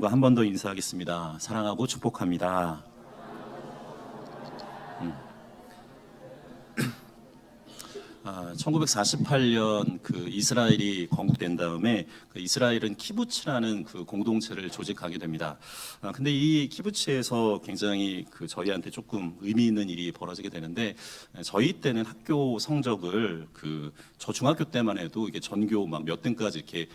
여러분과 한 번 더 인사하겠습니다. 사랑하고 축복합니다. 1948년 그 이스라엘이 건국된 다음에 그 이스라엘은 키부츠라는 그 공동체를 조직하게 됩니다. 근데 이 키부츠에서 굉장히 그 저희한테 조금 의미 있는 일이 벌어지게 되는데, 저희 때는 학교 성적을 저 중학교 때만 해도 이게 전교 막 몇 등까지 이렇게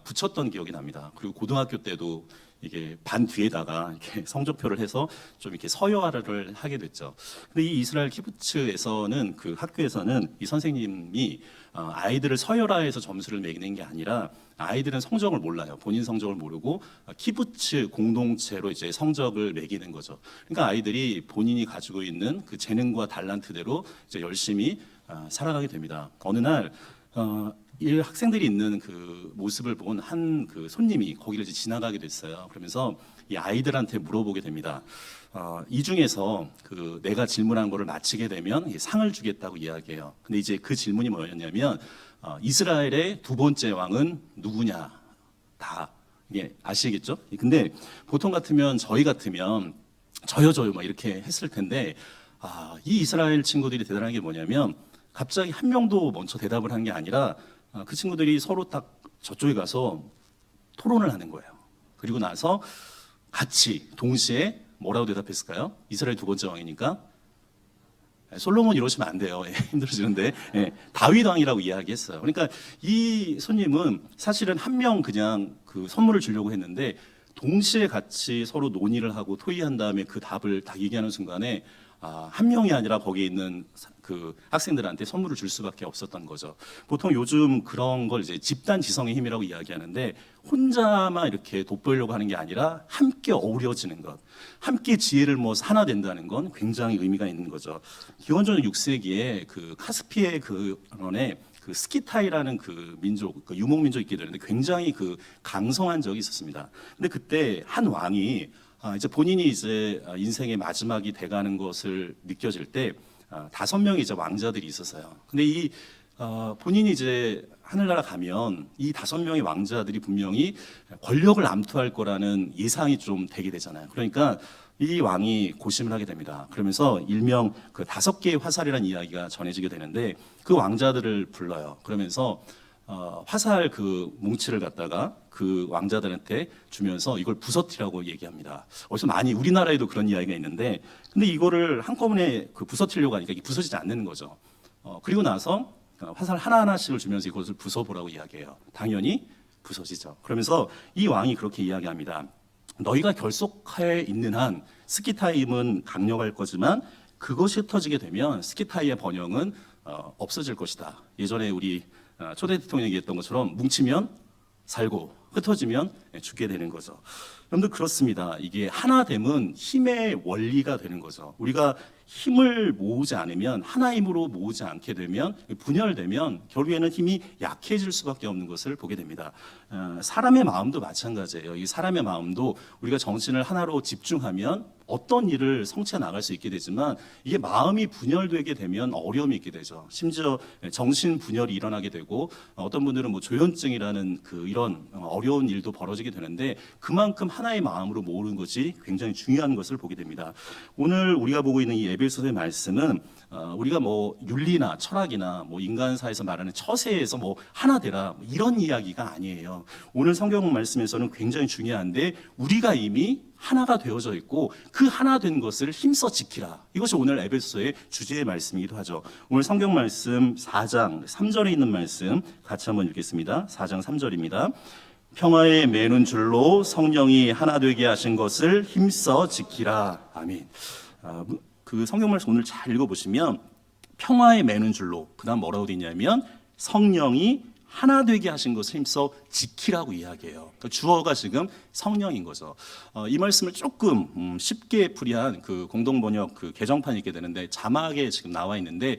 붙였던 기억이 납니다. 그리고 고등학교 때도 이게 반 뒤에다가 이렇게 성적표를 해서 좀 이렇게 서열화를 하게 됐죠. 근데 이 이스라엘 키부츠에서는 그 학교에서는 이 선생님이 아이들을 서열화해서 점수를 매기는 게 아니라, 아이들은 성적을 몰라요. 본인 성적을 모르고 키부츠 공동체로 이제 성적을 매기는 거죠. 그러니까 아이들이 본인이 가지고 있는 그 재능과 달란트대로 이제 열심히 살아가게 됩니다. 어느 날 이 학생들이 있는 그 모습을 본 한 그 손님이 거기를 이제 지나가게 됐어요. 그러면서 이 아이들한테 물어보게 됩니다. 이 중에서 그 내가 질문한 거를 맞히게 되면 상을 주겠다고 이야기해요. 근데 이제 그 질문이 뭐였냐면, 이스라엘의 두 번째 왕은 누구냐? 다 이게 아시겠죠? 근데 보통 같으면, 저희 같으면 저요 막 이렇게 했을 텐데, 이 이스라엘 친구들이 대단한 게 뭐냐면, 갑자기 한 명도 먼저 대답을 한 게 아니라 그 친구들이 서로 딱 저쪽에 가서 토론을 하는 거예요. 그리고 나서 같이 동시에 뭐라고 대답했을까요? 이스라엘 두 번째 왕이니까 솔로몬 이러시면 안 돼요. 힘들어지는데 다윗 왕이라고 이야기했어요. 그러니까 이 손님은 사실은 한 명 그냥 그 선물을 주려고 했는데, 동시에 같이 서로 논의를 하고 토의한 다음에 그 답을 딱 얘기하는 순간에 한 명이 아니라 거기에 있는 그 학생들한테 선물을 줄 수밖에 없었던 거죠. 보통 요즘 그런 걸 이제 집단 지성의 힘이라고 이야기하는데, 혼자만 이렇게 돋보이려고 하는 게 아니라 함께 어우러지는 것, 함께 지혜를 모아서 하나 된다는 건 굉장히 의미가 있는 거죠. 기원전 6세기에 그 카스피해 그 언에 그 스키타이라는 그 민족, 그 유목민족이 있게 되는데, 굉장히 그 강성한 적이 있었습니다. 근데 그때 한 왕이 이제 본인이 이제 인생의 마지막이 돼가는 것을 느껴질 때 5명의 이제 왕자들이 있었어요. 근데 이 본인이 이제 하늘나라 가면 이 5명의 왕자들이 분명히 권력을 암투할 거라는 예상이 좀 되게 되잖아요. 그러니까 이 왕이 고심을 하게 됩니다. 그러면서 일명 그 5개의 화살이라는 이야기가 전해지게 되는데, 그 왕자들을 불러요. 그러면서 화살 그 뭉치를 갖다가 그 왕자들한테 주면서 이걸 부서뜨리라고 얘기합니다. 어디서 많이, 우리나라에도 그런 이야기가 있는데, 근데 이거를 한꺼번에 그 부서뜨리려고 하니까 이게 부서지지 않는 거죠. 그리고 나서 화살 하나하나씩을 주면서 이것을 부숴보라고 이야기해요. 당연히 부서지죠. 그러면서 이 왕이 그렇게 이야기합니다. 너희가 결속하에 있는 한 스키타임은 강력할 거지만, 그것이 흩어지게 되면 스키타이의 번영은 없어질 것이다. 예전에 우리 초대 대통령이 얘기했던 것처럼 뭉치면 살고 흩어지면 죽게 되는 거죠. 여러분들 그렇습니다. 이게 하나됨은 힘의 원리가 되는 거죠. 우리가 힘을 모으지 않으면, 하나 힘으로 모으지 않게 되면, 분열되면 결국에는 힘이 약해질 수밖에 없는 것을 보게 됩니다. 사람의 마음도 마찬가지예요. 이 사람의 마음도 우리가 정신을 하나로 집중하면 어떤 일을 성취해 나갈 수 있게 되지만, 이게 마음이 분열되게 되면 어려움이 있게 되죠. 심지어 정신 분열이 일어나게 되고, 어떤 분들은 뭐 조현증이라는 그 이런 어려운 일도 벌어지게 되는데, 그만큼 하나의 마음으로 모으는 것이 굉장히 중요한 것을 보게 됩니다. 오늘 우리가 보고 있는 이 에베소서의 말씀은 우리가 뭐 윤리나 철학이나 뭐 인간사에서 말하는 처세에서 뭐 하나 되라 이런 이야기가 아니에요. 오늘 성경 말씀에서는 굉장히 중요한데, 우리가 이미 하나가 되어져 있고 그 하나 된 것을 힘써 지키라. 이것이 오늘 에베소서의 주제의 말씀이기도 하죠. 오늘 성경 말씀 4장 3절에 있는 말씀 같이 한번 읽겠습니다. 4장 3절입니다. 평화에 매는 줄로 성령이 하나 되게 하신 것을 힘써 지키라. 아멘. 그 성경 말씀 오늘 잘 읽어보시면, 평화에 매는 줄로, 그 다음 뭐라고 되어 있냐면 성령이 하나 되게 하신 것을 힘써 지키라고 이야기해요. 그러니까 주어가 지금 성령인 거죠. 이 말씀을 조금 쉽게 풀이한 그 공동번역 그 개정판이 있게 되는데, 자막에 지금 나와 있는데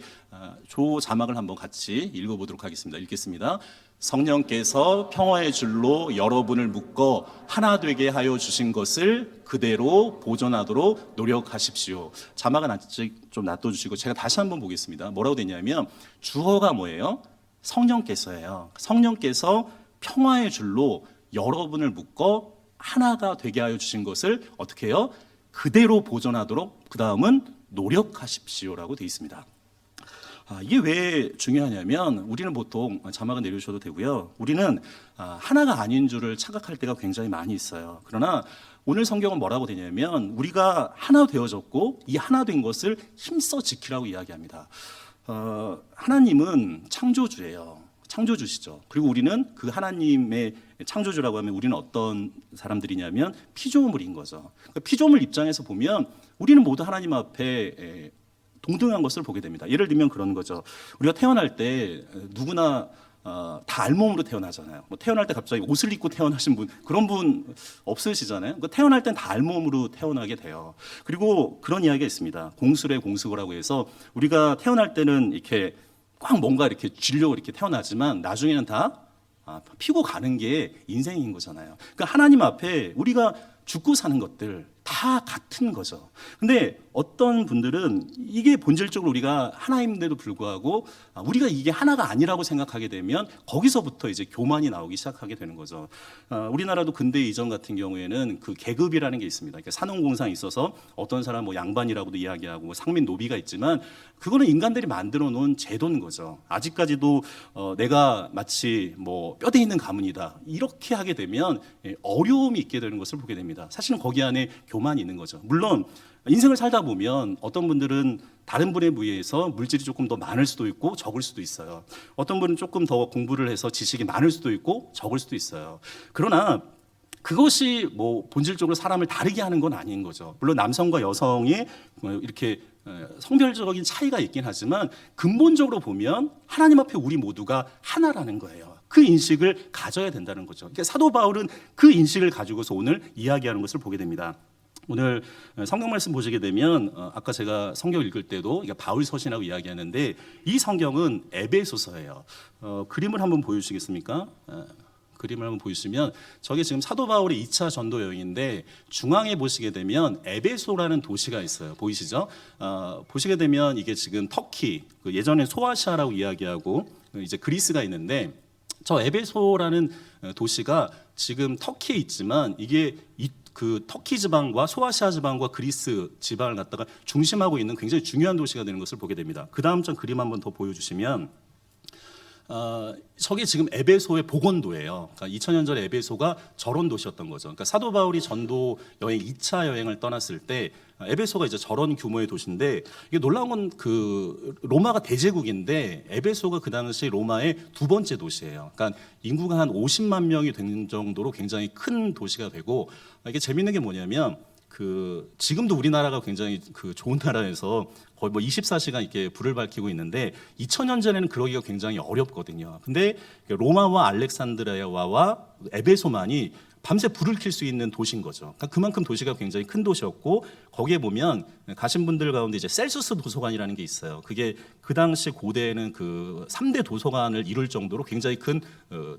조 자막을 한번 같이 읽어보도록 하겠습니다. 읽겠습니다. 성령께서 평화의 줄로 여러분을 묶어 하나 되게 하여 주신 것을 그대로 보존하도록 노력하십시오. 자막은 아직 좀 놔둬주시고 제가 다시 한번 보겠습니다. 뭐라고 되냐면, 주어가 뭐예요? 성령께서예요. 성령께서 평화의 줄로 여러분을 묶어 하나가 되게 하여 주신 것을 어떻게 해요? 그대로 보존하도록 그 다음은 노력하십시오라고 되어 있습니다. 이게 왜 중요하냐면 우리는 보통 자막을 내려주셔도 되고요. 우리는 하나가 아닌 줄을 착각할 때가 굉장히 많이 있어요. 그러나 오늘 성경은 뭐라고 되냐면 우리가 하나 되어졌고 이 하나 된 것을 힘써 지키라고 이야기합니다. 하나님은 창조주예요. 창조주시죠. 그리고 우리는 그 하나님의 창조주라고 하면 우리는 어떤 사람들이냐면 피조물인 거죠. 그러니까 피조물 입장에서 보면 우리는 모두 하나님 앞에 동등한 것을 보게 됩니다. 예를 들면 그런 거죠. 우리가 태어날 때 누구나 다 알몸으로 태어나잖아요. 뭐 태어날 때 갑자기 옷을 입고 태어나신 분 그런 분 없으시잖아요. 그러니까 태어날 땐 다 알몸으로 태어나게 돼요. 그리고 그런 이야기가 있습니다. 공술의 공수거라고 해서 우리가 태어날 때는 이렇게 꽉 뭔가 이렇게 쥐려고 이렇게 태어나지만 나중에는 다 피고 가는 게 인생인 거잖아요. 그러니까 하나님 앞에 우리가 죽고 사는 것들 다 같은 거죠. 근데 어떤 분들은 이게 본질적으로 우리가 하나인데도 불구하고 우리가 이게 하나가 아니라고 생각하게 되면 거기서부터 이제 교만이 나오기 시작하게 되는 거죠. 우리나라도 근대 이전 같은 경우에는 그 계급이라는 게 있습니다. 그러니까 산업공상에 있어서 어떤 사람 뭐 양반이라고도 이야기하고 뭐 상민 노비가 있지만 그거는 인간들이 만들어 놓은 제도인 거죠. 아직까지도 내가 마치 뭐 뼈대 있는 가문이다 이렇게 하게 되면 어려움이 있게 되는 것을 보게 됩니다. 사실은 거기 안에 교만이 있는 거죠. 물론 인생을 살다 보면 어떤 분들은 다른 분에 비해서 물질이 조금 더 많을 수도 있고 적을 수도 있어요. 어떤 분은 조금 더 공부를 해서 지식이 많을 수도 있고 적을 수도 있어요. 그러나 그것이 뭐 본질적으로 사람을 다르게 하는 건 아닌 거죠. 물론 남성과 여성이 이렇게 성별적인 차이가 있긴 하지만 근본적으로 보면 하나님 앞에 우리 모두가 하나라는 거예요. 그 인식을 가져야 된다는 거죠. 그러니까 사도 바울은 그 인식을 가지고서 오늘 이야기하는 것을 보게 됩니다. 오늘 성경 말씀 보시게 되면 아까 제가 성경 읽을 때도 바울 서신이라고 이야기하는데 이 성경은 에베소서예요. 그림을 한번 보여주시겠습니까? 그림을 한번 보여주시면 저게 지금 사도 바울의 2차 전도 여행인데 중앙에 보시게 되면 에베소라는 도시가 있어요. 보이시죠? 보시게 되면 이게 지금 터키, 예전에 소아시아라고 이야기하고 이제 그리스가 있는데 저 에베소라는 도시가 지금 터키에 있지만 이게 그 터키 지방과 소아시아 지방과 그리스 지방을 갖다가 중심하고 있는 굉장히 중요한 도시가 되는 것을 보게 됩니다. 그 다음 장 그림 한번 더 보여주시면 저게 지금 에베소의 복원도예요. 그러니까 2000년 전에 에베소가 저런 도시였던 거죠. 그러니까 사도 바울이 전도 여행 2차 여행을 떠났을 때 에베소가 이제 저런 규모의 도시인데 이게 놀라운 건 그 로마가 대제국인데 에베소가 그 당시 로마의 두 번째 도시예요. 그러니까 인구가 한 50만 명이 되는 정도로 굉장히 큰 도시가 되고 이게 재밌는 게 뭐냐면 그 지금도 우리나라가 굉장히 그 좋은 나라에서 거의 뭐 24시간 이렇게 불을 밝히고 있는데 2000년 전에는 그러기가 굉장히 어렵거든요. 근데 로마와 알렉산드리아와 에베소만이 밤새 불을 켤 수 있는 도시인 거죠. 그러니까 그만큼 도시가 굉장히 큰 도시였고 거기에 보면 가신 분들 가운데 이제 셀수스 도서관이라는 게 있어요. 그게 그 당시 고대에는 그 3대 도서관을 이룰 정도로 굉장히 큰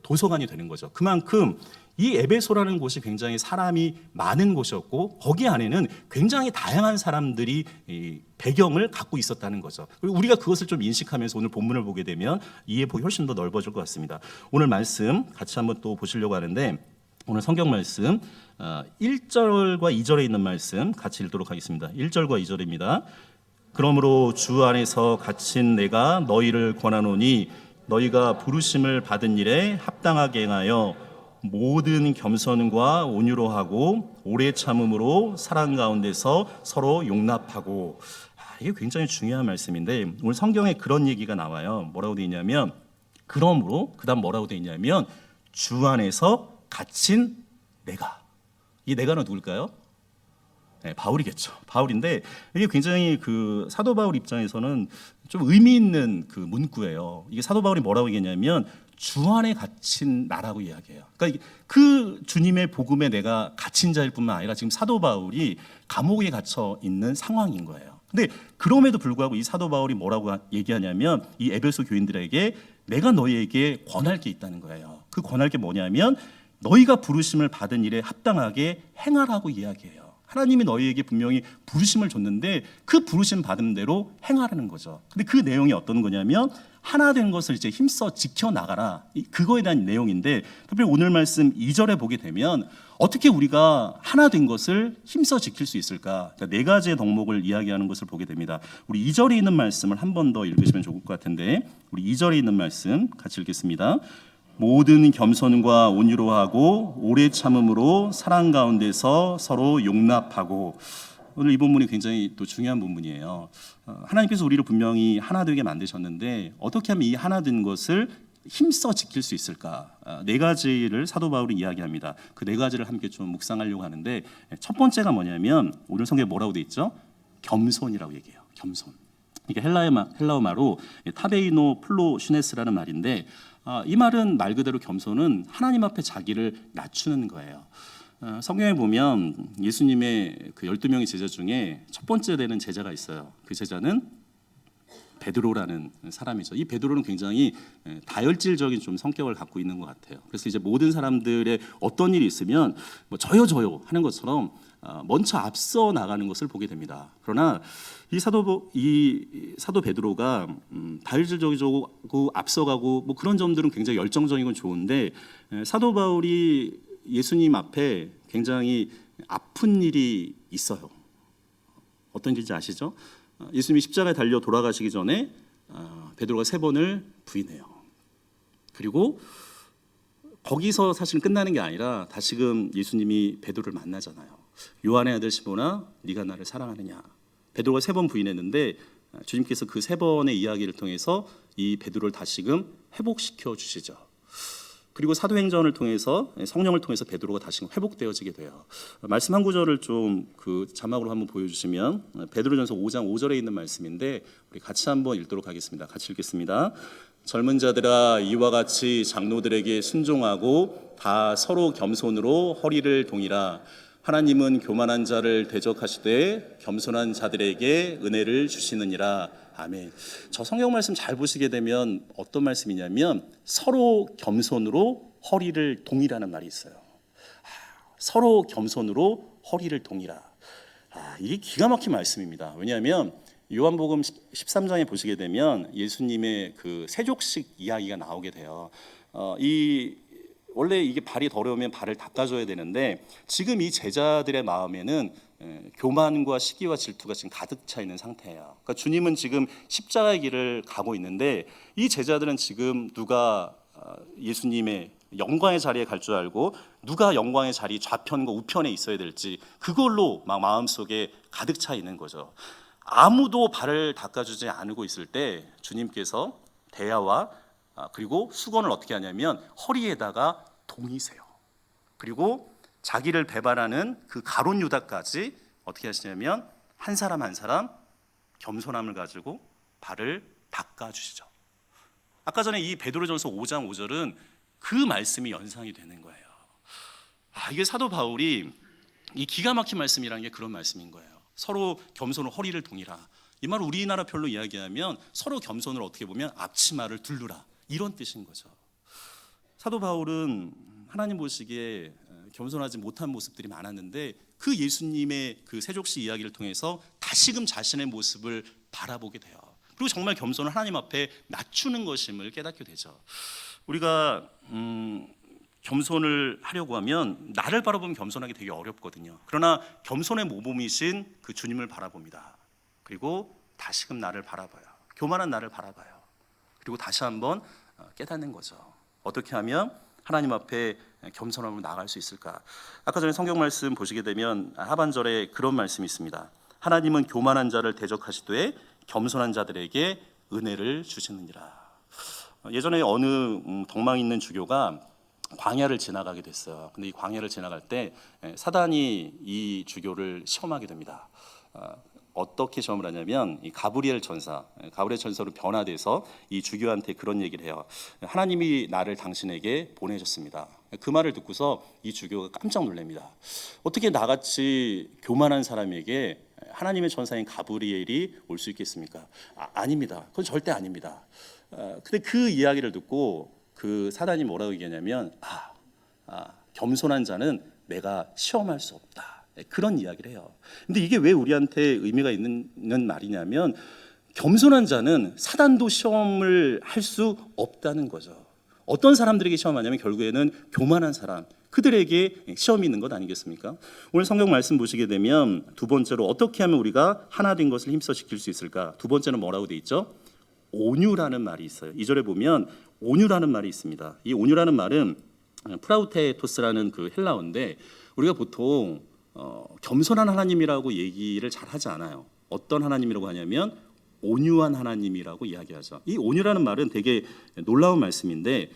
도서관이 되는 거죠. 그만큼 이 에베소라는 곳이 굉장히 사람이 많은 곳이었고 거기 안에는 굉장히 다양한 사람들이 이 배경을 갖고 있었다는 거죠. 그리고 우리가 그것을 좀 인식하면서 오늘 본문을 보게 되면 이해폭이 훨씬 더 넓어질 것 같습니다. 오늘 말씀 같이 한번 또 보시려고 하는데 오늘 성경 말씀 1절과 2절에 있는 말씀 같이 읽도록 하겠습니다. 1절과 2절입니다. 그러므로 주 안에서 갇힌 내가 너희를 권하노니 너희가 부르심을 받은 일에 합당하게 행하여 모든 겸손과 온유로 하고 오래 참음으로 사랑 가운데서 서로 용납하고 이게 굉장히 중요한 말씀인데 오늘 성경에 그런 얘기가 나와요. 뭐라고 되어 있냐면 그러므로 그다음 뭐라고 되어 있냐면 주 안에서 갇힌 내가 이 내가는 누굴까요? 네, 바울이겠죠. 바울인데 이게 굉장히 그 사도 바울 입장에서는 좀 의미 있는 그 문구예요. 이게 사도 바울이 뭐라고 얘기했냐면 주 안에 갇힌 나라고 이야기해요. 그러니까 그 주님의 복음에 내가 갇힌 자일 뿐만 아니라 지금 사도 바울이 감옥에 갇혀 있는 상황인 거예요. 근데 그럼에도 불구하고 이 사도 바울이 뭐라고 얘기하냐면 이 에베소 교인들에게 내가 너희에게 권할 게 있다는 거예요. 그 권할 게 뭐냐면 너희가 부르심을 받은 일에 합당하게 행하라고 이야기해요. 하나님이 너희에게 분명히 부르심을 줬는데 그 부르심 받은 대로 행하라는 거죠. 근데 그 내용이 어떤 거냐면 하나 된 것을 이제 힘써 지켜나가라. 그거에 대한 내용인데 특별히 오늘 말씀 2절에 보게 되면 어떻게 우리가 하나 된 것을 힘써 지킬 수 있을까? 그러니까 네 가지의 덕목을 이야기하는 것을 보게 됩니다. 우리 2절에 있는 말씀을 한 번 더 읽으시면 좋을 것 같은데 우리 2절에 있는 말씀 같이 읽겠습니다. 모든 겸손과 온유로하고 오래 참음으로 사랑 가운데서 서로 용납하고. 오늘 이 본문이 굉장히 또 중요한 본문이에요. 하나님께서 우리를 분명히 하나 되게 만드셨는데 어떻게 하면 이 하나 된 것을 힘써 지킬 수 있을까? 네 가지를 사도 바울이 이야기합니다. 그 네 가지를 함께 좀 묵상하려고 하는데 첫 번째가 뭐냐면 오늘 성경에 뭐라고 돼 있죠? 겸손이라고 얘기해요. 겸손. 이게 헬라어마로 타베이노 플로슈네스라는 말인데 이 말은 말 그대로 겸손은 하나님 앞에 자기를 낮추는 거예요. 성경에 보면 예수님의 그 12명의 제자 중에 첫 번째 되는 제자가 있어요. 그 제자는 베드로라는 사람이죠. 이 베드로는 굉장히 다혈질적인 좀 성격을 갖고 있는 것 같아요. 그래서 이제 모든 사람들의 어떤 일이 있으면 뭐 저요 하는 것처럼 먼저 앞서 나가는 것을 보게 됩니다. 그러나 이 사도 베드로가 다혈질적이고 앞서가고 뭐 그런 점들은 굉장히 열정적인 건 좋은데 사도 바울이 예수님 앞에 굉장히 아픈 일이 있어요. 어떤 일인지 아시죠? 예수님이 십자가에 달려 돌아가시기 전에 베드로가 3번을 부인해요. 그리고 거기서 사실은 끝나는 게 아니라 다시금 예수님이 베드로를 만나잖아요. 요한의 아들 시몬아, 네가 나를 사랑하느냐? 베드로가 3번 부인했는데 주님께서 그 3번의 이야기를 통해서 이 베드로를 다시금 회복시켜 주시죠. 그리고 사도행전을 통해서 성령을 통해서 베드로가 다시 회복되어지게 돼요. 말씀 한 구절을 좀 그 자막으로 한번 보여주시면 베드로전서 5장 5절에 있는 말씀인데 우리 같이 한번 읽도록 하겠습니다. 같이 읽겠습니다. 젊은 자들아 이와 같이 장로들에게 순종하고 다 서로 겸손으로 허리를 동이라. 하나님은 교만한 자를 대적하시되 겸손한 자들에게 은혜를 주시느니라. 아멘. 저 성경 말씀 잘 보시게 되면 어떤 말씀이냐면 서로 겸손으로 허리를 동이라는 말이 있어요. 서로 겸손으로 허리를 동이라. 이게 기가 막힌 말씀입니다. 왜냐하면 요한복음 13장에 보시게 되면 예수님의 그 세족식 이야기가 나오게 돼요. 원래 이게 발이 더러우면 발을 닦아줘야 되는데 지금 이 제자들의 마음에는 교만과 시기와 질투가 지금 가득 차 있는 상태예요. 그러니까 주님은 지금 십자가의 길을 가고 있는데 이 제자들은 지금 누가 예수님의 영광의 자리에 갈 줄 알고 누가 영광의 자리 좌편과 우편에 있어야 될지 그걸로 막 마음속에 가득 차 있는 거죠. 아무도 발을 닦아주지 않고 있을 때 주님께서 대야와 그리고 수건을 어떻게 하냐면 허리에다가 동이세요. 그리고 자기를 배반하는 그 가룟 유다까지 어떻게 하시냐면 한 사람 한 사람 겸손함을 가지고 발을 닦아주시죠. 아까 전에 이 베드로전서 5장 5절은 그 말씀이 연상이 되는 거예요. 이게 사도 바울이 이 기가 막힌 말씀이라는 게 그런 말씀인 거예요. 서로 겸손으로 허리를 동이라. 이 말을 우리나라 표현로 이야기하면 서로 겸손을 어떻게 보면 앞치마를 두르라 이런 뜻인 거죠. 사도 바울은 하나님 보시기에 겸손하지 못한 모습들이 많았는데 그 예수님의 그 세족시 이야기를 통해서 다시금 자신의 모습을 바라보게 돼요. 그리고 정말 겸손을 하나님 앞에 낮추는 것임을 깨닫게 되죠. 우리가 겸손을 하려고 하면 나를 바라보면 겸손하기 되게 어렵거든요. 그러나 겸손의 모범이신 그 주님을 바라봅니다. 그리고 다시금 나를 바라봐요. 교만한 나를 바라봐요. 그리고 다시 한번 깨닫는 거죠. 어떻게 하면 하나님 앞에 겸손함으로 나아갈 수 있을까? 아까 전에 성경 말씀 보시게 되면 하반절에 그런 말씀이 있습니다. 하나님은 교만한 자를 대적하시되 겸손한 자들에게 은혜를 주시느니라. 예전에 어느 덕망 있는 주교가 광야를 지나가게 됐어요. 근데 이 광야를 지나갈 때 사단이 이 주교를 시험하게 됩니다. 어떻게 시험을 하냐면 이 가브리엘 천사로 변화돼서 이 주교한테 그런 얘기를 해요. 하나님이 나를 당신에게 보내셨습니다. 그 말을 듣고서 이 주교가 깜짝 놀랍니다. 어떻게 나같이 교만한 사람에게 하나님의 천사인 가브리엘이 올 수 있겠습니까? 아닙니다. 그건 절대 아닙니다. 근데 그 이야기를 듣고 그 사단이 뭐라고 얘기하냐면 겸손한 자는 내가 시험할 수 없다. 그런 이야기를 해요. 근데 이게 왜 우리한테 의미가 있는 말이냐면 겸손한 자는 사단도 시험을 할 수 없다는 거죠. 어떤 사람들에게 시험하냐면 결국에는 교만한 사람, 그들에게 시험이 있는 것 아니겠습니까? 오늘 성경 말씀 보시게 되면 두 번째로 어떻게 하면 우리가 하나 된 것을 힘써 지킬 수 있을까? 두 번째는 뭐라고 돼 있죠? 온유라는 말이 있어요. 2절에 보면 온유라는 말이 있습니다. 이 온유라는 말은 프라우테토스라는 그 헬라어인데 우리가 보통 겸손한 하나님이라고 얘기를 잘 하지 않아요. 어떤 하나님이라고 하냐면 온유한 하나님이라고 이야기하죠. 이 온유라는 말은 되게 놀라운 말씀인데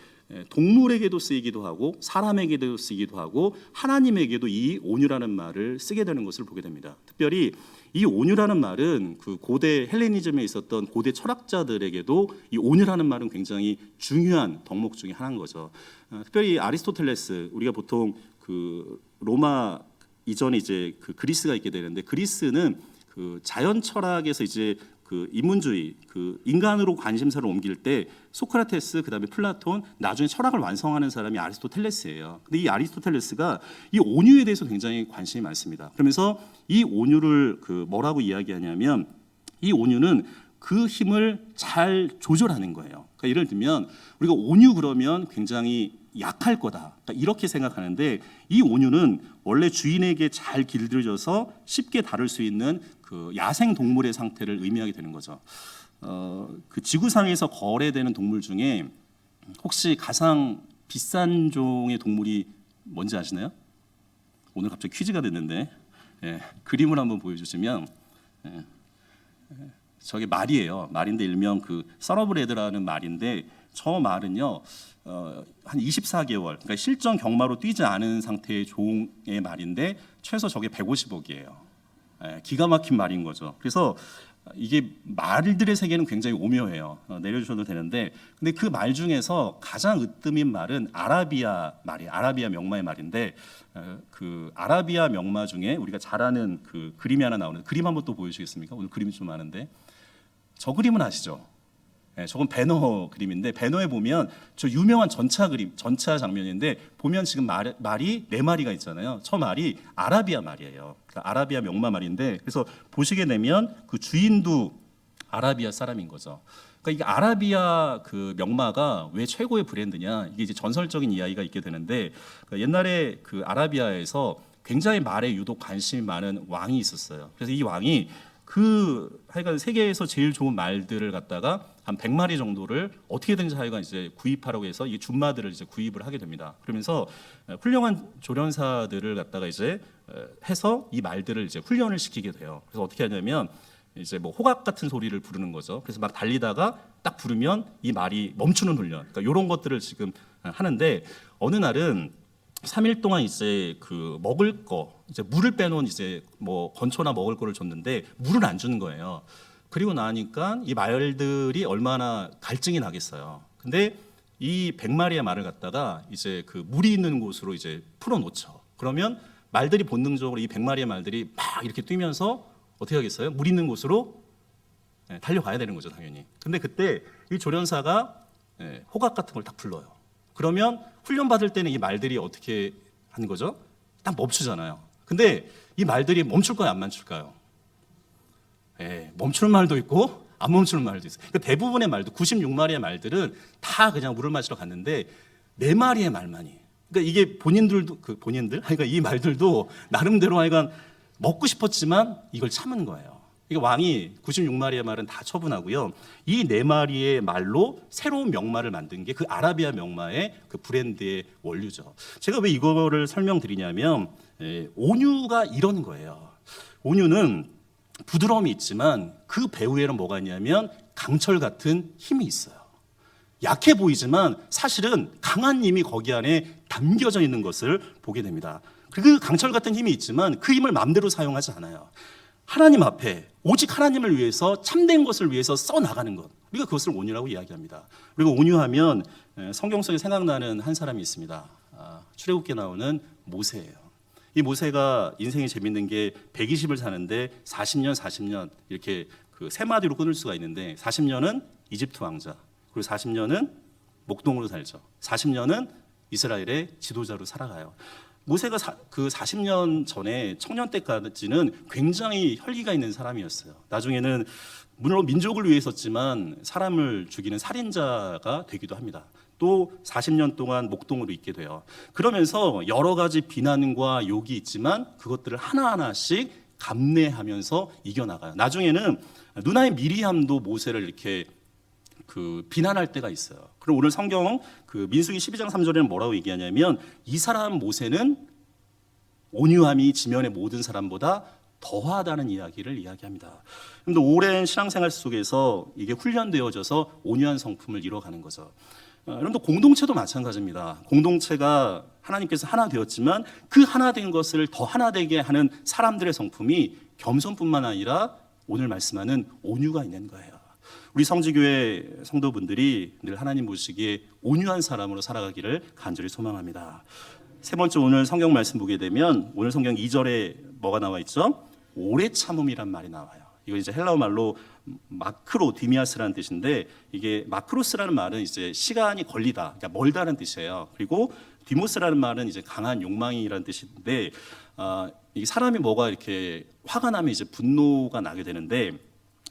동물에게도 쓰이기도 하고 사람에게도 쓰이기도 하고 하나님에게도 이 온유라는 말을 쓰게 되는 것을 보게 됩니다. 특별히 이 온유라는 말은 그 고대 헬레니즘에 있었던 고대 철학자들에게도 이 온유라는 말은 굉장히 중요한 덕목 중에 하나인 거죠. 특별히 아리스토텔레스, 우리가 보통 그 로마 이전에 이제 그 그리스가 있게 되는데 그리스는 그 자연 철학에서 이제 그 인문주의, 그 인간으로 관심사를 옮길 때 소크라테스, 그다음에 플라톤, 나중에 철학을 완성하는 사람이 아리스토텔레스예요. 근데 이 아리스토텔레스가 이 온유에 대해서 굉장히 관심이 많습니다. 그러면서 이 온유를 그 뭐라고 이야기하냐면 이 온유는 그 힘을 잘 조절하는 거예요. 그러니까 예를 들면 우리가 온유 그러면 굉장히 약할 거다, 그러니까 이렇게 생각하는데 이 온유는 원래 주인에게 잘 길들여져서 쉽게 다룰 수 있는 그 야생 동물의 상태를 의미하게 되는 거죠. 그 지구상에서 거래되는 동물 중에 혹시 가장 비싼 종의 동물이 뭔지 아시나요? 오늘 갑자기 퀴즈가 됐는데 그림을 한번 보여주시면 저게 말이에요. 말인데 일명 그 서러브레드라는 말인데 저 말은요 한 24개월, 그러니까 실전 경마로 뛰지 않은 상태의 종의 말인데 최소 저게 150억이에요. 기가 막힌 말인 거죠. 그래서 이게 말들의 세계는 굉장히 오묘해요. 내려주셔도 되는데, 근데 그 말 중에서 가장 으뜸인 말은 아라비아 말이에요. 아라비아 명마의 말인데, 그 아라비아 명마 중에 우리가 잘 아는 그 그림이 하나 나오는데, 그림 한번 또 보여주시겠습니까? 오늘 그림이 좀 많은데, 저 그림은 아시죠? 저건 배너 그림인데 배너에 보면 저 유명한 전차 그림, 전차 장면인데 보면 지금 말이 네 마리가 있잖아요. 저 말이 아라비아 말이에요. 그러니까 아라비아 명마 말인데 그래서 보시게 되면 그 주인도 아라비아 사람인 거죠. 그러니까 이게 아라비아 그 명마가 왜 최고의 브랜드냐, 이게 이제 전설적인 이야기가 있게 되는데 그러니까 옛날에 그 아라비아에서 굉장히 말에 유독 관심이 많은 왕이 있었어요. 그래서 이 왕이 그 하여간 세계에서 제일 좋은 말들을 갖다가 한 100마리 정도를 어떻게든지 하여간 이제 구입하라고 해서 이 준마들을 이제 구입을 하게 됩니다. 그러면서 훌륭한 조련사들을 갖다가 이제 해서 이 말들을 이제 훈련을 시키게 돼요. 그래서 어떻게 하냐면 이제 뭐 호각 같은 소리를 부르는 거죠. 그래서 막 달리다가 딱 부르면 이 말이 멈추는 훈련. 그러니까 이런 것들을 지금 하는데 어느 날은 3일 동안 이제 그 먹을 거, 이제 물을 빼놓은 이제 뭐 건초나 먹을 거를 줬는데 물을 안 주는 거예요. 그리고 나니까 이 말들이 얼마나 갈증이 나겠어요. 근데 이 100마리의 말을 갖다가 이제 그 물이 있는 곳으로 이제 풀어놓죠. 그러면 말들이 본능적으로 이 100마리의 말들이 막 이렇게 뛰면서 어떻게 하겠어요? 물 있는 곳으로 달려가야 되는 거죠, 당연히. 근데 그때 이 조련사가 호각 같은 걸 딱 불러요. 그러면 훈련 받을 때는 이 말들이 어떻게 하는 거죠? 딱 멈추잖아요. 근데 이 말들이 멈출까요, 안 멈출까요? 멈추는 말도 있고 안 멈추는 말도 있어요. 그러니까 대부분의 말도 96마리의 말들은 다 그냥 물을 마시러 갔는데 4마리의 말만이. 그러니까 이게 본인들도 그러니까 이 말들도 나름대로 하여간 먹고 싶었지만 이걸 참은 거예요. 이게 왕이 96마리의 말은 다 처분하고요. 이 4마리의 말로 새로운 명마를 만든 게 그 아라비아 명마의 그 브랜드의 원류죠. 제가 왜 이거를 설명드리냐면 온유가 이런 거예요. 온유는 부드러움이 있지만 그 배후에는 뭐가 있냐면 강철 같은 힘이 있어요. 약해 보이지만 사실은 강한 힘이 거기 안에 담겨져 있는 것을 보게 됩니다. 그 강철 같은 힘이 있지만 그 힘을 마음대로 사용하지 않아요. 하나님 앞에 오직 하나님을 위해서 참된 것을 위해서 써나가는 것, 우리가 그것을 온유라고 이야기합니다. 그리고 온유하면 성경 속에 생각나는 한 사람이 있습니다. 출애굽기에 나오는 모세예요. 이 모세가 인생이 재밌는 게 120을 사는데 40년 이렇게 그 세 마디로 끊을 수가 있는데 40년은 이집트 왕자, 그리고 40년은 목동으로 살죠. 40년은 이스라엘의 지도자로 살아가요. 모세가 그 40년 전에 청년 때까지는 굉장히 혈기가 있는 사람이었어요. 나중에는 물론 민족을 위해 썼지만 사람을 죽이는 살인자가 되기도 합니다. 또 40년 동안 목동으로 있게 돼요. 그러면서 여러 가지 비난과 욕이 있지만 그것들을 하나하나씩 감내하면서 이겨나가요. 나중에는 누나의 미리암도 모세를 이렇게 비난할 때가 있어요. 그럼 오늘 성경 민수기 12장 3절에는 뭐라고 얘기하냐면 이 사람 모세는 온유함이 지면의 모든 사람보다 더하다는 이야기를 이야기합니다. 그런데 오랜 신앙생활 속에서 이게 훈련되어져서 온유한 성품을 이뤄가는 거죠. 여러분들 공동체도 마찬가지입니다. 공동체가 하나님께서 하나 되었지만 그 하나 된 것을 더 하나 되게 하는 사람들의 성품이 겸손뿐만 아니라 오늘 말씀하는 온유가 있는 거예요. 우리 성지교회 성도분들이 늘 하나님 보시기에 온유한 사람으로 살아가기를 간절히 소망합니다. 세 번째 오늘 성경 말씀 보게 되면 오늘 성경 2절에 뭐가 나와 있죠? 오래 참음이란 말이 나와요. 이거 이제 헬라어 말로 마크로 디미아스라는 뜻인데 이게 마크로스라는 말은 이제 시간이 걸리다, 그러니까 멀다는 뜻이에요. 그리고 디모스라는 말은 이제 강한 욕망이라는 뜻인데 이게 사람이 뭐가 이렇게 화가 나면 이제 분노가 나게 되는데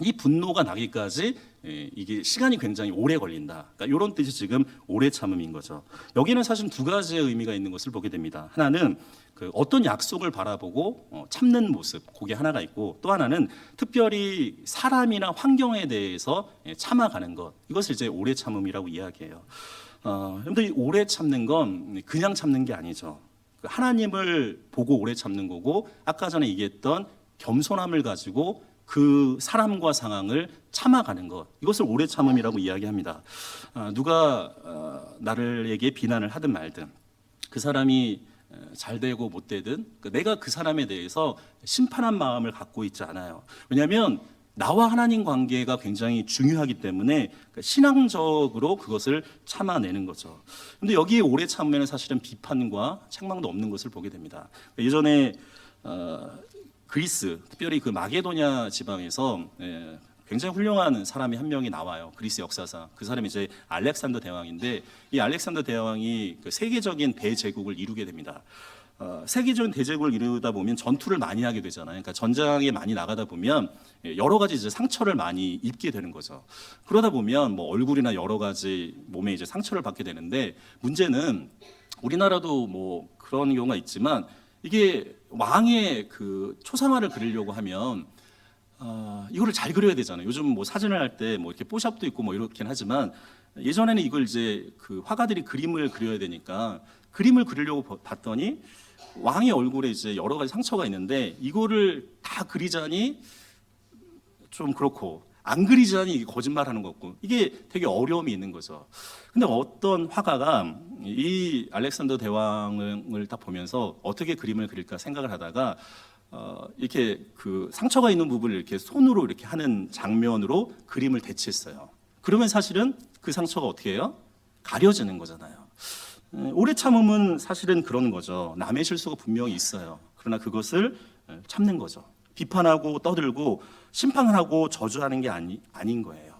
이 분노가 나기까지 이게 시간이 굉장히 오래 걸린다. 그러니까 이런 뜻이 지금 오래 참음인 거죠. 여기는 사실 두 가지의 의미가 있는 것을 보게 됩니다. 하나는 어떤 약속을 바라보고 참는 모습, 그게 하나가 있고 또 하나는 특별히 사람이나 환경에 대해서 참아가는 것, 이것을 이제 오래 참음이라고 이야기해요. 그런데 오래 참는 건 그냥 참는 게 아니죠. 하나님을 보고 오래 참는 거고 아까 전에 얘기했던 겸손함을 가지고 그 사람과 상황을 참아가는 것, 이것을 오래 참음이라고 이야기합니다. 누가 나를에게 비난을 하든 말든 그 사람이 잘 되고 못 되든 내가 그 사람에 대해서 심판한 마음을 갖고 있지 않아요. 왜냐하면 나와 하나님 관계가 굉장히 중요하기 때문에 신앙적으로 그것을 참아내는 거죠. 그런데 여기에 오래 참으면 사실은 비판과 책망도 없는 것을 보게 됩니다. 예전에 그리스, 특별히 그 마게도냐 지방에서 굉장히 훌륭한 사람이 한 명이 나와요. 그리스 역사상. 그 사람이 이제 알렉산더 대왕인데 이 알렉산더 대왕이 그 세계적인 대제국을 이루게 됩니다. 세계적인 대제국을 이루다 보면 전투를 많이 하게 되잖아요. 그러니까 전장에 많이 나가다 보면 여러 가지 이제 상처를 많이 입게 되는 거죠. 그러다 보면 뭐 얼굴이나 여러 가지 몸에 이제 상처를 받게 되는데 문제는 우리나라도 뭐 그런 경우가 있지만 이게 왕의 그 초상화를 그리려고 하면 이거를 잘 그려야 되잖아요. 요즘 뭐 사진을 할 때 뭐 이렇게 뽀샵도 있고 뭐 이렇긴 하지만 예전에는 이걸 이제 그 화가들이 그림을 그려야 되니까 그림을 그리려고 봤더니 왕의 얼굴에 이제 여러 가지 상처가 있는데 이거를 다 그리자니 좀 그렇고 안 그리자니 이게 거짓말하는 것 같고 이게 되게 어려움이 있는 거죠. 근데 어떤 화가가 이 알렉산더 대왕을 딱 보면서 어떻게 그림을 그릴까 생각을 하다가 이렇게 그 상처가 있는 부분을 이렇게 손으로 이렇게 하는 장면으로 그림을 대체했어요. 그러면 사실은 그 상처가 어떻게 해요? 가려지는 거잖아요. 오래 참음은 사실은 그런 거죠. 남의 실수가 분명히 있어요. 그러나 그것을 참는 거죠. 비판하고 떠들고 심판하고 저주하는 게 아닌 거예요.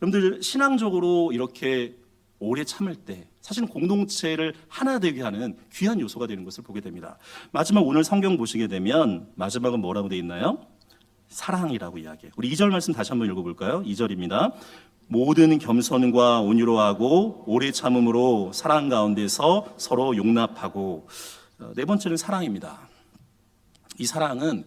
여러분들 신앙적으로 이렇게 오래 참을 때 사실은 공동체를 하나 되게 하는 귀한 요소가 되는 것을 보게 됩니다. 마지막 오늘 성경 보시게 되면 마지막은 뭐라고 되어 있나요? 사랑이라고 이야기해요. 우리 2절 말씀 다시 한번 읽어볼까요? 2절입니다. 모든 겸손과 온유로 하고 오래 참음으로 사랑 가운데서 서로 용납하고. 네 번째는 사랑입니다. 이 사랑은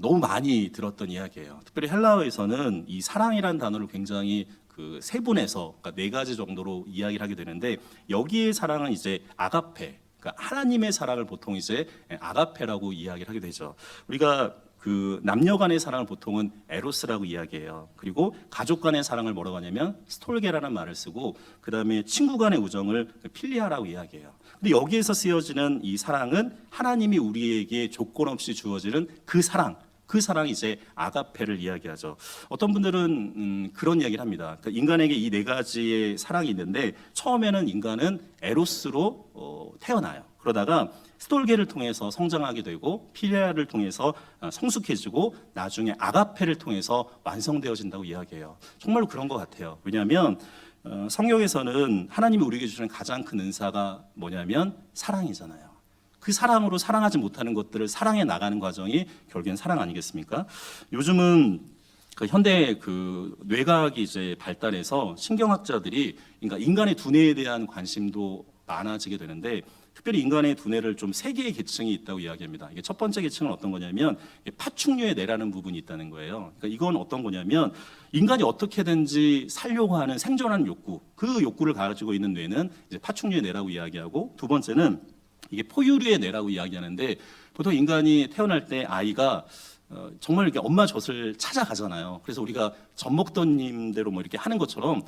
너무 많이 들었던 이야기예요. 특별히 헬라어에서는 이 사랑이라는 단어를 굉장히 그 세분해서 그러니까 네 가지 정도로 이야기를 하게 되는데 여기의 사랑은 이제 아가페, 그러니까 하나님의 사랑을 보통 이제 아가페라고 이야기를 하게 되죠. 우리가 그 남녀 간의 사랑을 보통은 에로스라고 이야기해요. 그리고 가족 간의 사랑을 뭐라고 하냐면 스톨게라는 말을 쓰고 그다음에 친구 간의 우정을 필리아라고 이야기해요. 근데 여기에서 쓰여지는 이 사랑은 하나님이 우리에게 조건 없이 주어지는 그 사랑이 이제 아가페를 이야기하죠. 어떤 분들은 그런 이야기를 합니다. 그러니까 인간에게 이 네 가지의 사랑이 있는데 처음에는 인간은 에로스로 태어나요. 그러다가 스톨게를 통해서 성장하게 되고 필리아를 통해서 성숙해지고 나중에 아가페를 통해서 완성되어진다고 이야기해요. 정말로 그런 것 같아요. 왜냐하면 성경에서는 하나님이 우리에게 주시는 가장 큰 은사가 뭐냐면 사랑이잖아요. 그 사랑으로 사랑하지 못하는 것들을 사랑해 나가는 과정이 결국엔 사랑 아니겠습니까? 요즘은 그 현대 그 뇌과학이 이제 발달해서 신경학자들이 그러니까 인간의 두뇌에 대한 관심도 많아지게 되는데, 특별히 인간의 두뇌를 좀 세 개의 계층이 있다고 이야기합니다. 이게 첫 번째 계층은 어떤 거냐면 파충류의 뇌라는 부분이 있다는 거예요. 그러니까 이건 어떤 거냐면 인간이 어떻게든지 살려고 하는 생존하는 욕구, 그 욕구를 가지고 있는 뇌는 이제 파충류의 뇌라고 이야기하고, 두 번째는 이게 포유류의 뇌라고 이야기하는데, 보통 인간이 태어날 때 아이가 정말 이렇게 엄마 젖을 찾아가잖아요. 그래서 우리가 젖 먹던 님대로 뭐 이렇게 하는 것처럼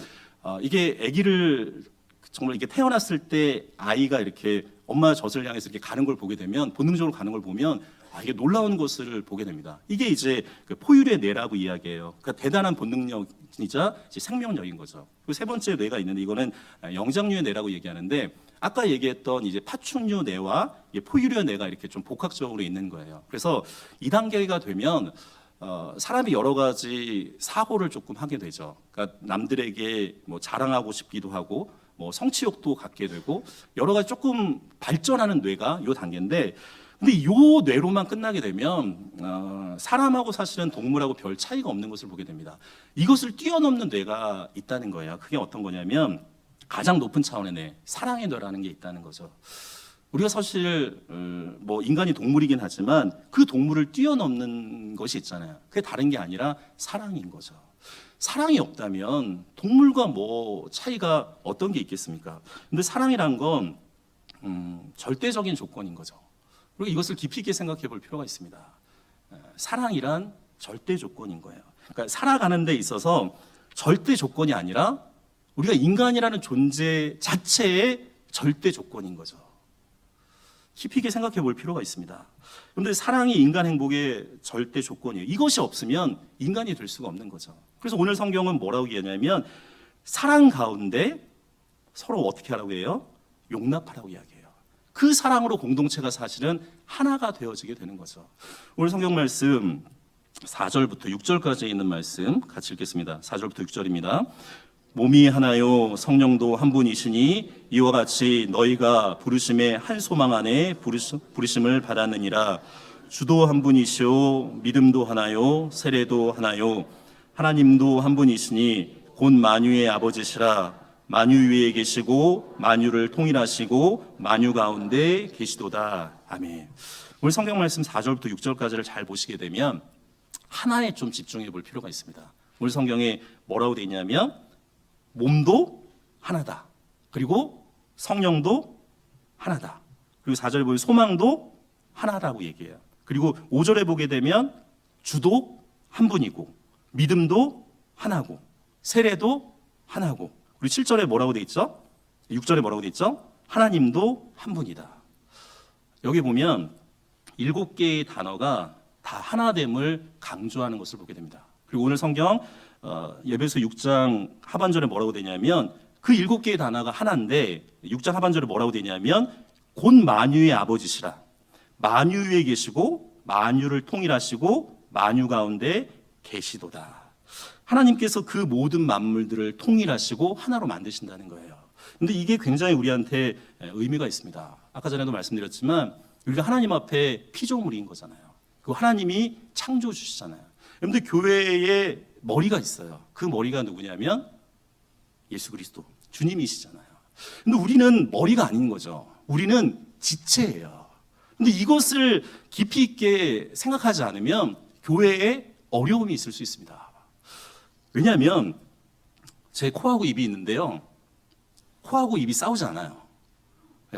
이게 아기를 정말 이렇게 태어났을 때 아이가 이렇게 엄마 젖을 향해서 이렇게 가는 걸 보게 되면, 본능적으로 가는 걸 보면 이게 놀라운 것을 보게 됩니다. 이게 이제 그 포유류의 뇌라고 이야기해요. 그러니까 대단한 본능력이자 이제 생명력인 거죠. 그리고 세 번째 뇌가 있는데, 이거는 영장류의 뇌라고 얘기하는데, 아까 얘기했던 이제 파충류 뇌와 포유류의 뇌가 이렇게 좀 복합적으로 있는 거예요. 그래서 2단계가 되면 사람이 여러 가지 사고를 조금 하게 되죠. 그러니까 남들에게 뭐 자랑하고 싶기도 하고, 뭐 성취욕도 갖게 되고, 여러 가지 조금 발전하는 뇌가 이 단계인데, 근데 이 뇌로만 끝나게 되면 사람하고 사실은 동물하고 별 차이가 없는 것을 보게 됩니다. 이것을 뛰어넘는 뇌가 있다는 거예요. 그게 어떤 거냐면 가장 높은 차원의 뇌, 사랑의 뇌라는 게 있다는 거죠. 우리가 사실 뭐 인간이 동물이긴 하지만 그 동물을 뛰어넘는 것이 있잖아요. 그게 다른 게 아니라 사랑인 거죠. 사랑이 없다면 동물과 뭐 차이가 어떤 게 있겠습니까? 근데 사랑이란 건 절대적인 조건인 거죠. 그리고 이것을 깊이 있게 생각해 볼 필요가 있습니다. 사랑이란 절대 조건인 거예요. 그러니까 살아가는 데 있어서 절대 조건이 아니라 우리가 인간이라는 존재 자체의 절대 조건인 거죠. 깊이 있게 생각해 볼 필요가 있습니다. 그런데 사랑이 인간 행복의 절대 조건이에요. 이것이 없으면 인간이 될 수가 없는 거죠. 그래서 오늘 성경은 뭐라고 얘기하냐면 사랑 가운데 서로 어떻게 하라고 해요? 용납하라고 이야기해요. 그 사랑으로 공동체가 사실은 하나가 되어지게 되는 거죠. 오늘 성경 말씀 4절부터 6절까지 있는 말씀 같이 읽겠습니다. 4절부터 6절입니다. 몸이 하나요 성령도 한 분이시니 이와 같이 너희가 부르심의 한 소망 안에 부르심을 받았느니라. 주도 한 분이시오 믿음도 하나요 세례도 하나요 하나님도 한 분이시니 곧 만유의 아버지시라. 만유 위에 계시고 만유를 통일하시고 만유 가운데 계시도다. 아멘. 오늘 성경 말씀 4절부터 6절까지를 잘 보시게 되면 하나에 좀 집중해 볼 필요가 있습니다. 오늘 성경에 뭐라고 되어 있냐면 몸도 하나다. 그리고 성령도 하나다. 그리고 4절에 보면 소망도 하나라고 얘기해요. 그리고 5절에 보게 되면 주도 한 분이고 믿음도 하나고 세례도 하나고, 그리고 7절에 뭐라고 돼 있죠? 6절에 뭐라고 돼 있죠? 하나님도 한 분이다. 여기 보면 7개의 단어가 다 하나됨을 강조하는 것을 보게 됩니다. 그리고 오늘 성경 에베소 6장 하반절에 뭐라고 되냐면 그 7개의 단어가 하나인데 6장 하반절에 뭐라고 되냐면 곧 만유의 아버지시라. 만유 위에 계시고 만유를 통일하시고 만유 가운데 계시도다. 하나님께서 그 모든 만물들을 통일하시고 하나로 만드신다는 거예요. 근데 이게 굉장히 우리한테 의미가 있습니다. 아까 전에도 말씀드렸지만 우리가 하나님 앞에 피조물인 거잖아요. 그 하나님이 창조해 주시잖아요. 여러분들 교회에 머리가 있어요. 그 머리가 누구냐면 예수 그리스도 주님이시잖아요. 근데 우리는 머리가 아닌 거죠. 우리는 지체예요. 근데 이것을 깊이 있게 생각하지 않으면 교회에 어려움이 있을 수 있습니다. 왜냐하면 제 코하고 입이 있는데요. 코하고 입이 싸우지 않아요.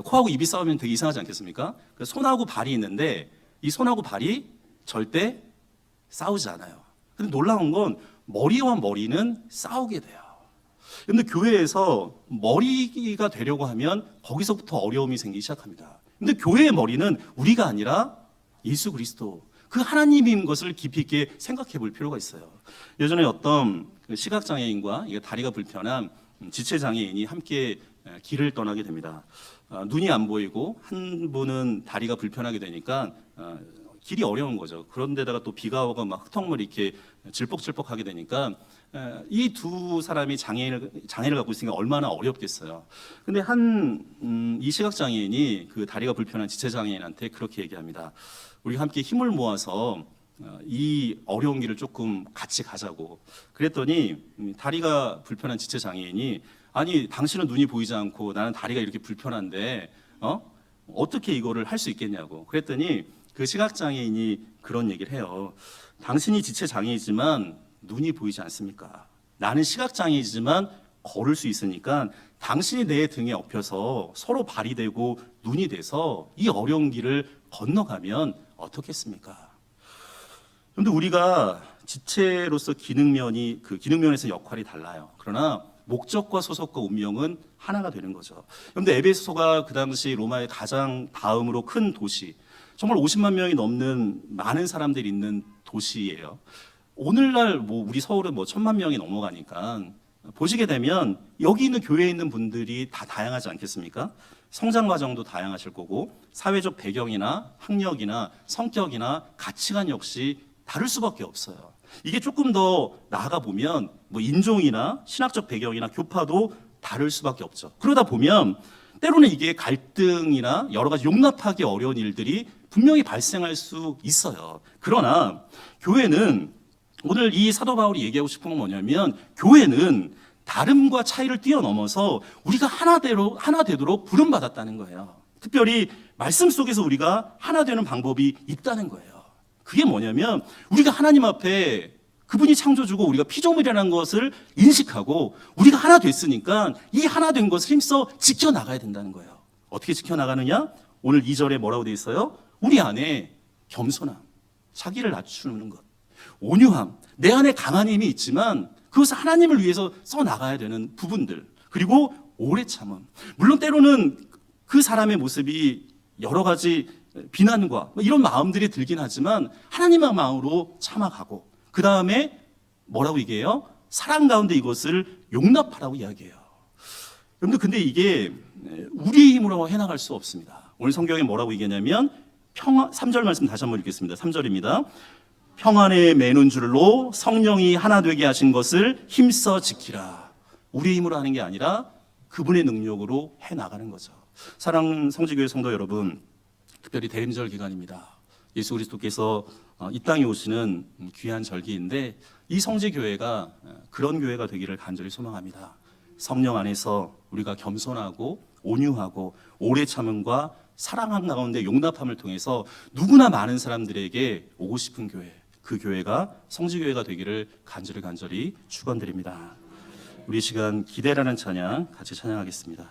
코하고 입이 싸우면 되게 이상하지 않겠습니까? 손하고 발이 있는데 이 손하고 발이 절대 싸우지 않아요. 근데 놀라운 건 머리와 머리는 싸우게 돼요. 근데 교회에서 머리가 되려고 하면 거기서부터 어려움이 생기기 시작합니다. 근데 교회의 머리는 우리가 아니라 예수 그리스도, 그 하나님인 것을 깊이 있게 생각해 볼 필요가 있어요. 예전에 어떤 시각장애인과 다리가 불편한 지체장애인이 함께 길을 떠나게 됩니다. 눈이 안 보이고 한 분은 다리가 불편하게 되니까 길이 어려운 거죠. 그런데다가 또 비가 오고 막 흙탕물이 이렇게 질퍽질퍽하게 되니까 이 두 사람이 장애를 갖고 있으니까 얼마나 어렵겠어요. 근데 이 시각장애인이 그 다리가 불편한 지체장애인한테 그렇게 얘기합니다. 우리 함께 힘을 모아서 이 어려운 길을 조금 같이 가자고. 그랬더니 다리가 불편한 지체장애인이 아니 당신은 눈이 보이지 않고 나는 다리가 이렇게 불편한데 어떻게 이거를 할 수 있겠냐고. 그랬더니 그 시각장애인이 그런 얘기를 해요. 당신이 지체장애이지만 눈이 보이지 않습니까? 나는 시각장애이지만 걸을 수 있으니까 당신이 내 등에 엎여서 서로 발이 되고 눈이 돼서 이 어려운 길을 건너가면 어떻겠습니까? 그런데 우리가 지체로서 기능면에서 역할이 달라요. 그러나 목적과 소속과 운명은 하나가 되는 거죠. 그런데 에베소가 그 당시 로마의 가장 다음으로 큰 도시, 정말 50만 명이 넘는 많은 사람들이 있는 도시예요. 오늘날 우리 서울은 1,000만 명이 넘어가니까 보시게 되면 여기 있는 교회에 있는 분들이 다 다양하지 않겠습니까? 성장 과정도 다양하실 거고 사회적 배경이나 학력이나 성격이나 가치관 역시 다를 수밖에 없어요. 이게 조금 더 나아가 보면 인종이나 신학적 배경이나 교파도 다를 수밖에 없죠. 그러다 보면 때로는 이게 갈등이나 여러 가지 용납하기 어려운 일들이 분명히 발생할 수 있어요. 그러나 교회는 오늘 이 사도 바울이 얘기하고 싶은 건 뭐냐면 교회는 다름과 차이를 뛰어넘어서 우리가 하나 되도록 부름받았다는 거예요. 특별히 말씀 속에서 우리가 하나 되는 방법이 있다는 거예요. 그게 뭐냐면 우리가 하나님 앞에 그분이 창조주고 우리가 피조물이라는 것을 인식하고 우리가 하나 됐으니까 이 하나 된 것을 힘써 지켜나가야 된다는 거예요. 어떻게 지켜나가느냐? 오늘 2절에 뭐라고 돼 있어요? 우리 안에 겸손함, 자기를 낮추는 것, 온유함, 내 안에 강한 힘이 있지만 그것을 하나님을 위해서 써나가야 되는 부분들, 그리고 오래 참음. 물론 때로는 그 사람의 모습이 여러 가지 비난과 이런 마음들이 들긴 하지만 하나님의 마음으로 참아가고 그 다음에 뭐라고 얘기해요? 사랑 가운데 이것을 용납하라고 이야기해요. 여러분들 근데 이게 우리의 힘으로 해나갈 수 없습니다. 오늘 성경에 뭐라고 얘기하냐면 3절 말씀 다시 한번 읽겠습니다. 3절입니다. 평안에 매는 줄로 성령이 하나 되게 하신 것을 힘써 지키라. 우리의 힘으로 하는 게 아니라 그분의 능력으로 해나가는 거죠. 사랑하는 성지교회 성도 여러분, 특별히 대림절 기간입니다. 예수 그리스도께서 이 땅에 오시는 귀한 절기인데 이 성지교회가 그런 교회가 되기를 간절히 소망합니다. 성령 안에서 우리가 겸손하고 온유하고 오래 참음과 사랑함 가운데 용납함을 통해서 누구나 많은 사람들에게 오고 싶은 교회, 그 교회가 성지교회가 되기를 간절히 축원드립니다. 우리 시간 기대라는 찬양 같이 찬양하겠습니다.